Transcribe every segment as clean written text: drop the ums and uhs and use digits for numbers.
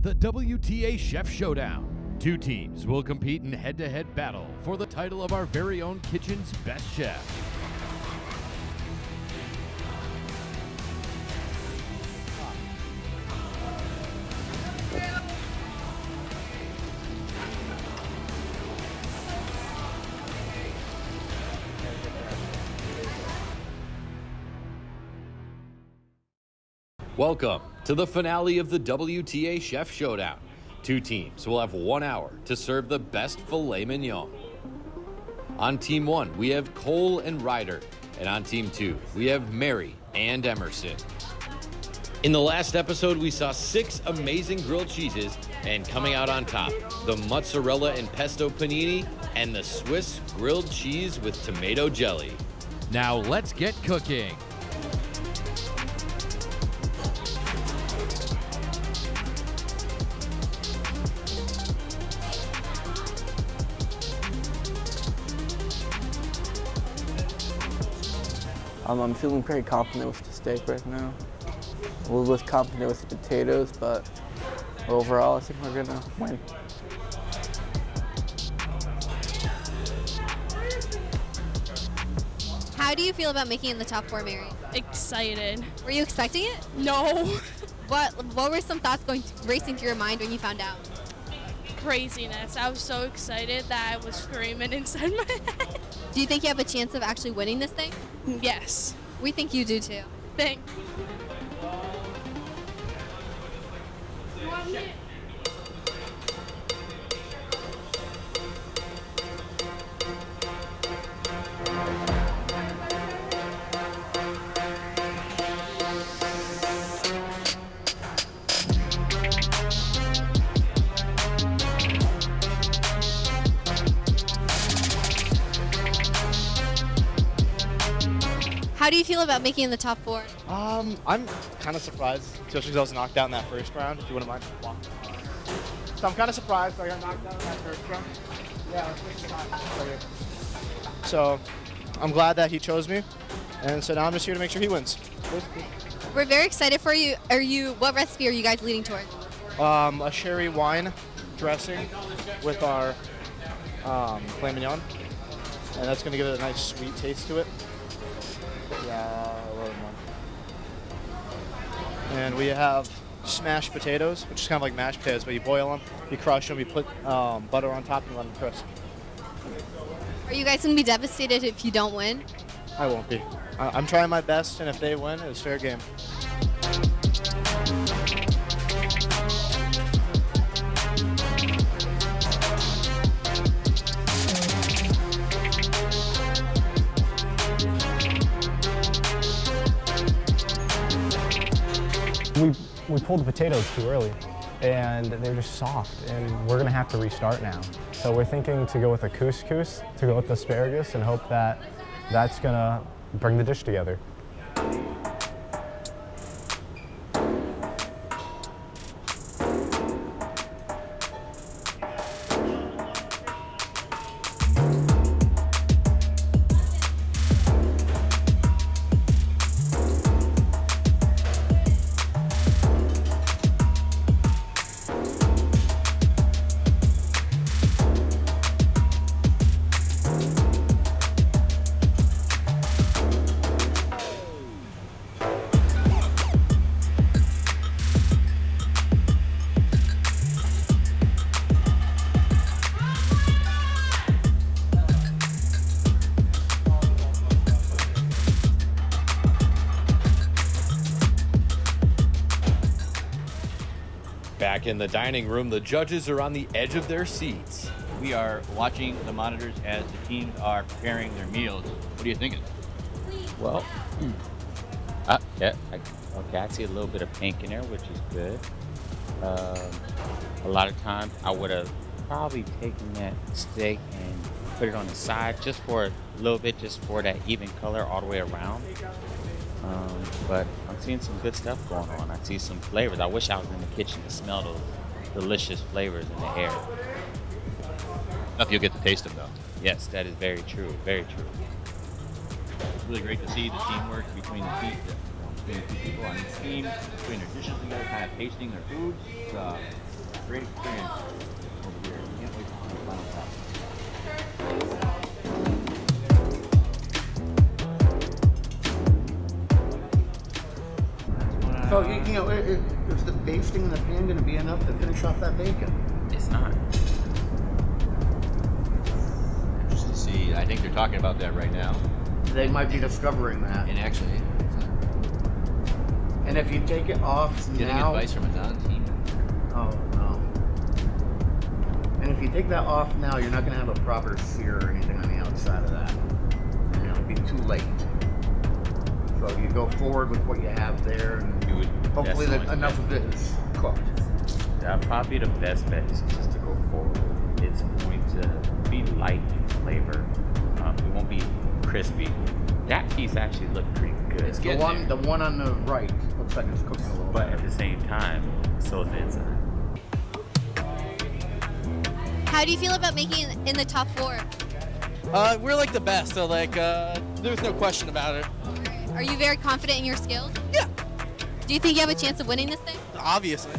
the WTA Chef Showdown. Two teams will compete in head-to-head battle for the title of our very own kitchen's best chef. Welcome to the finale of the WTA Chef Showdown. Two teams will have 1 hour to serve the best filet mignon. On Team 1, we have Cole and Ryder, and on Team 2, we have Mary and Emerson. In the last episode, we saw 6 amazing grilled cheeses, and coming out on top, the mozzarella and pesto panini, and the Swiss grilled cheese with tomato jelly. Now let's get cooking. I'm feeling pretty confident with the steak right now. A little less confident with the potatoes, but overall, I think we're gonna win. How do you feel about making it in the top 4, Mary? Excited. Were you expecting it? No. What were some thoughts racing through your mind when you found out? Craziness. I was so excited that I was screaming inside my head. Do you think you have a chance of actually winning this thing? Yes. We think you do too. Thanks. How do you feel about making it in the top 4? I'm kind of surprised, especially because I was knocked out in that first round, if you wouldn't mind. So I'm kind of surprised I got knocked out in that first round. Yeah, let's make some time. So I'm glad that he chose me, and so now I'm just here to make sure he wins. We're very excited for you. What recipe are you guys leading toward? A sherry wine dressing with our filet mignon, and that's going to give it a nice sweet taste to it. Yeah, a little more. And we have smashed potatoes, which is kind of like mashed potatoes, but you boil them, you crush them, you put butter on top and let them crisp. Are you guys going to be devastated if you don't win? I won't be. I'm trying my best, and if they win, it's fair game. We pulled the potatoes too early, and they're just soft, and we're gonna have to restart now. So we're thinking to go with a couscous, to go with the asparagus, and hope that that's gonna bring the dish together. Back in the dining room, the judges are on the edge of their seats. We are watching the monitors as the teams are preparing their meals. What are you thinking? Well, yeah, okay, I see a little bit of pink in there, which is good. A lot of times I would have probably taken that steak and put it on the side just for a little bit, just for that even color all the way around. But I'm seeing some good stuff going on. I see some flavors. I wish I was in the kitchen to smell those delicious flavors in the air. Enough you'll get to taste them, though. Yes, that is very true. Very true. It's really great to see the teamwork between the two people on each team, putting their dishes together, kind of tasting their foods. Great experience over here. Can't wait to see the final product. So, you know, is the basting in the pan going to be enough to finish off that bacon? It's not. Just to see, I think they're talking about that right now. They might be discovering that. And actually, And if you take it off getting now... advice from a non-team. Oh, no. And if you take that off now, you're not going to have a proper sear or anything on the outside of that. And it'll be too late. So you go forward with what you have there, and You would hopefully enough of it is cooked. Probably the best bet is just to go forward. It's going to be light in flavor. It won't be crispy. That piece actually looked pretty good. It's The getting one, there. the one on the right looks like it's cooking a little But bit. at the same time, so is the inside. How do you feel about making it in the top 4? We're like the best, so like there's no question about it. Are you very confident in your skills? Yeah, Do you think you have a chance of winning this thing? obviously.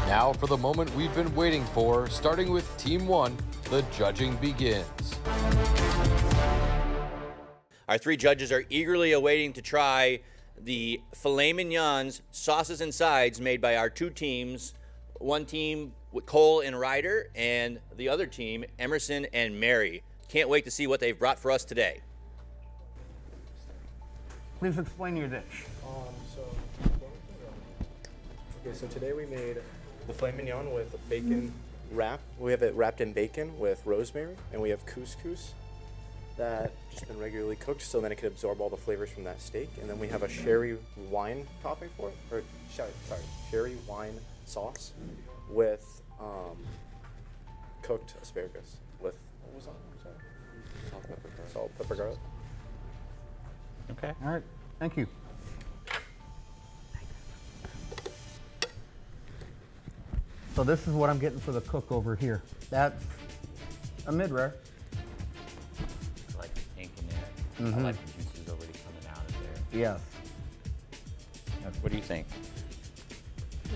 Now for the moment we've been waiting for, starting with Team 1, the judging begins. Our 3 judges are eagerly awaiting to try the filet mignons, sauces and sides made by our 2 teams. One team with Cole and Ryder, and the other team, Emerson and Mary. Can't wait to see what they've brought for us today. Please explain your dish. Okay, so today we made the filet mignon with bacon wrap. We have it wrapped in bacon with rosemary, and we have couscous that just been regularly cooked so then it could absorb all the flavors from that steak. And then we have a sherry wine topping for it, or sherry wine sauce with cooked asparagus with, what was that? I'm sorry. Salt, pepper, garlic. Okay. All right, thank you. So this is what I'm getting for the cook over here. That's a mid-rare. I like the pink in there. I like the juices already coming out of there. Yes. What do you think?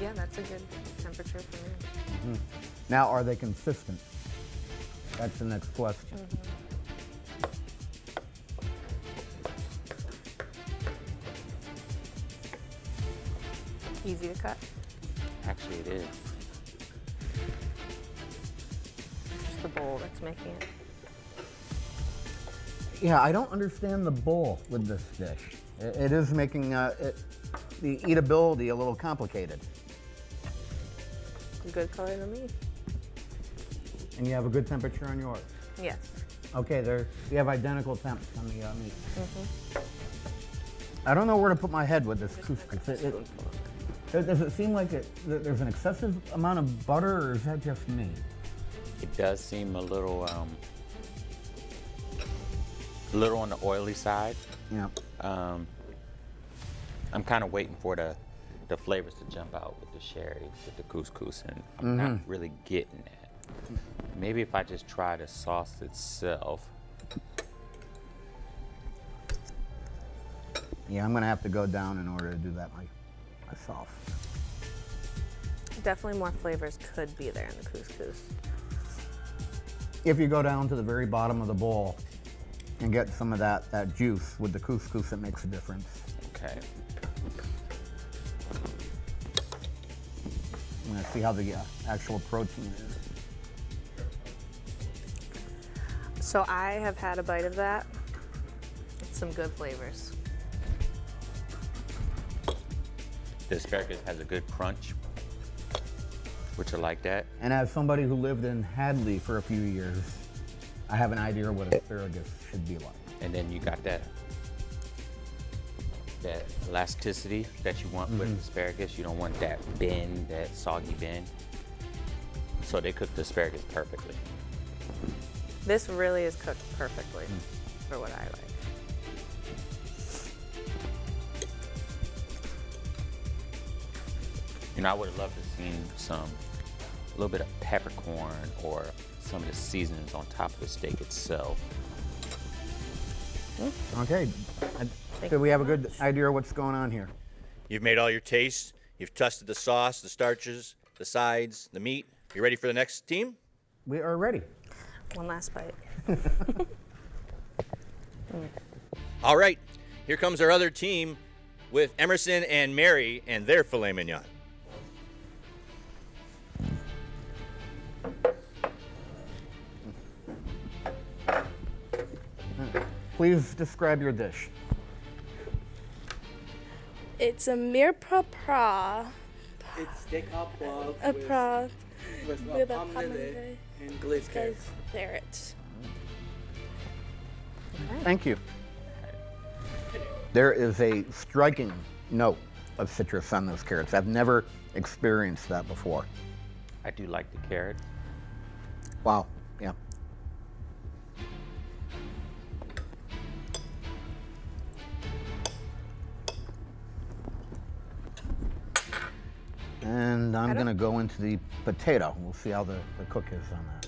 Yeah, that's a good temperature for me. Now, are they consistent? That's the next question. Easy to cut. Actually, it is. Just the bowl that's making it. Yeah, I don't understand the bowl with this dish. It is making the eatability a little complicated. Good color to me. And you have a good temperature on yours. Yes. Okay, you have identical temps on the meat. I don't know where to put my head with this couscous. Does it seem like there's an excessive amount of butter, or is that just me? It does seem a little on the oily side. Yeah. I'm kind of waiting for the flavors to jump out with the sherry, with the couscous, and I'm not really getting that. Maybe if I just try the sauce itself. Yeah, I'm gonna have to go down in order to do that myself. Definitely more flavors could be there in the couscous. If you go down to the very bottom of the bowl, and get some of that juice with the couscous that makes a difference. Okay. I'm gonna see how the actual protein is. So I have had a bite of that. It's some good flavors. The asparagus has a good crunch, which I like that. And as somebody who lived in Hadley for a few years, I have an idea what asparagus should be like. And then you got that elasticity that you want with asparagus. You don't want that bend, that soggy bend. So they cook the asparagus perfectly. This really is cooked perfectly for what I like. You know, I would have loved to have seen a little bit of peppercorn or some of the seasonings on top of the steak itself. Okay, so we have a good idea of what's going on here. You've made all your tastes. You've tested the sauce, the starches, the sides, the meat. You ready for the next team? We are ready. One last bite. All right, here comes our other team with Emerson and Mary and their filet mignon. Please describe your dish. It's a mirepoix It's steak au poivre with a pomme pomegranate and glazed carrots. carrots. Thank you. There is a striking note of citrus on those carrots. I've never experienced that before. I do like the carrot. Wow, yeah. And I'm going to go into the potato. We'll see how the cook is on that.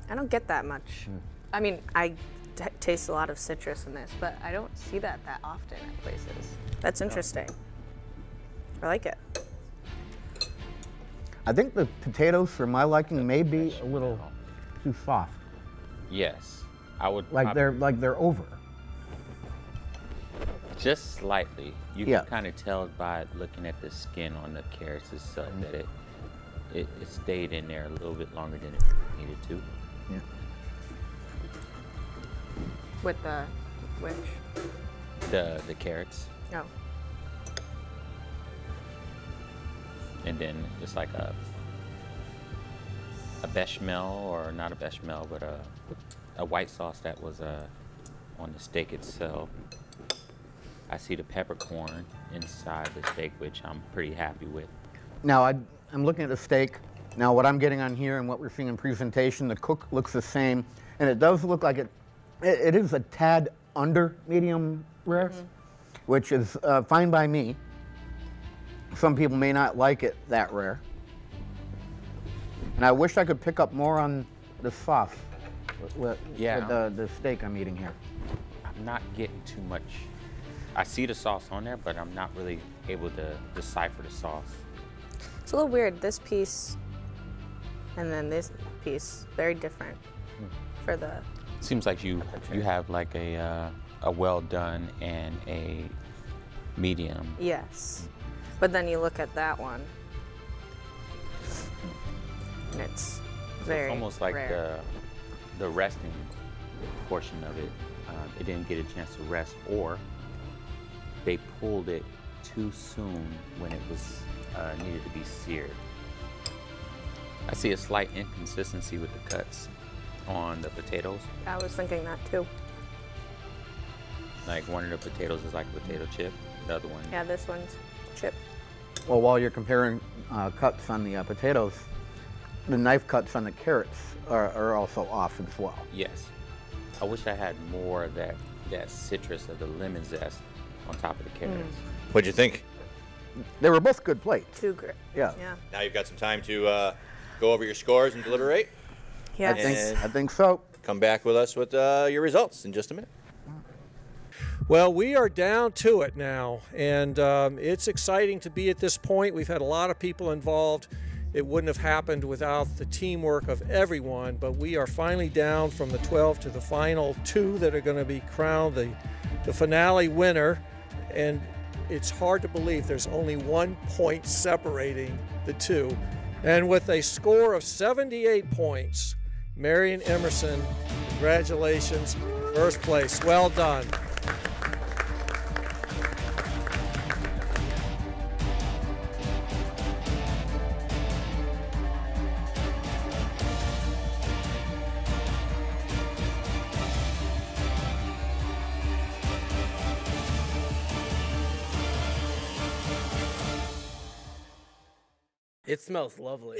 I don't get that much. I mean, I taste a lot of citrus in this, but I don't see that often at places. That's interesting. I like it. I think the potatoes, for my liking, may be a little too soft. Yes, I would. Like they're over. Just slightly. You Yeah. can kind of tell by looking at the skin on the carrots itself that it stayed in there a little bit longer than it needed to. Yeah. With the which? The carrots, Oh. and then it's like a bechamel, or not a bechamel, but a white sauce that was on the steak itself. I see the peppercorn inside the steak, which I'm pretty happy with. Now, I'm looking at the steak. Now, what I'm getting on here and what we're seeing in presentation, the cook looks the same, and it does look like it is a tad under medium rare, which is fine by me. Some people may not like it that rare. And I wish I could pick up more on the sauce with the steak I'm eating here. I'm not getting too much. I see the sauce on there, but I'm not really able to decipher the sauce. It's a little weird. This piece and then this piece, very different for the. Seems like you have like a well done and a medium. Yes. But then you look at that one, and it's very almost like rare. the resting portion of it. It didn't get a chance to rest, or they pulled it too soon when it was needed to be seared. I see a slight inconsistency with the cuts on the potatoes. I was thinking that too. Like one of the potatoes is like a potato chip, the other one. Yeah, this one's chip. Well, while you're comparing cuts on the potatoes, the knife cuts on the carrots are also off as well. Yes. I wish I had more of that citrus of the lemon zest on top of the carrots. What'd you think? They were both good plates. Too great. Yeah. Yeah. Now you've got some time to go over your scores and deliberate. Yes. I think so. Come back with us with your results in just a minute. Well, we are down to it now, and it's exciting to be at this point. We've had a lot of people involved, it wouldn't have happened without the teamwork of everyone, but we are finally down from the 12 to the final 2 that are going to be crowned the finale winner. And it's hard to believe there's only 1 point separating the two. And with a score of 78 points, Marion Emerson, congratulations, first place. Well done. It smells lovely.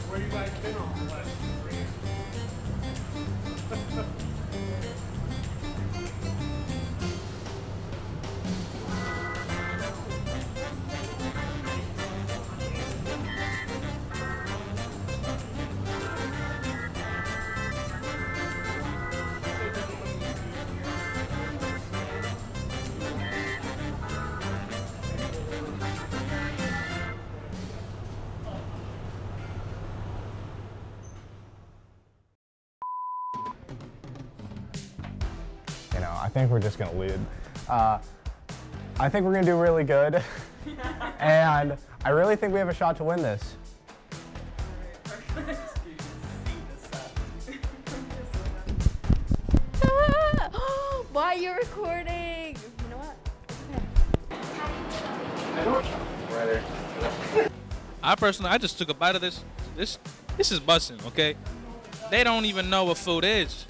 Where you guys been on the last 3 years? You know, I think we're just going to lead. I think we're going to do really good. And I really think we have a shot to win this. Why are you recording? You know what? I personally just took a bite of this. This is bussin', okay? They don't even know what food is.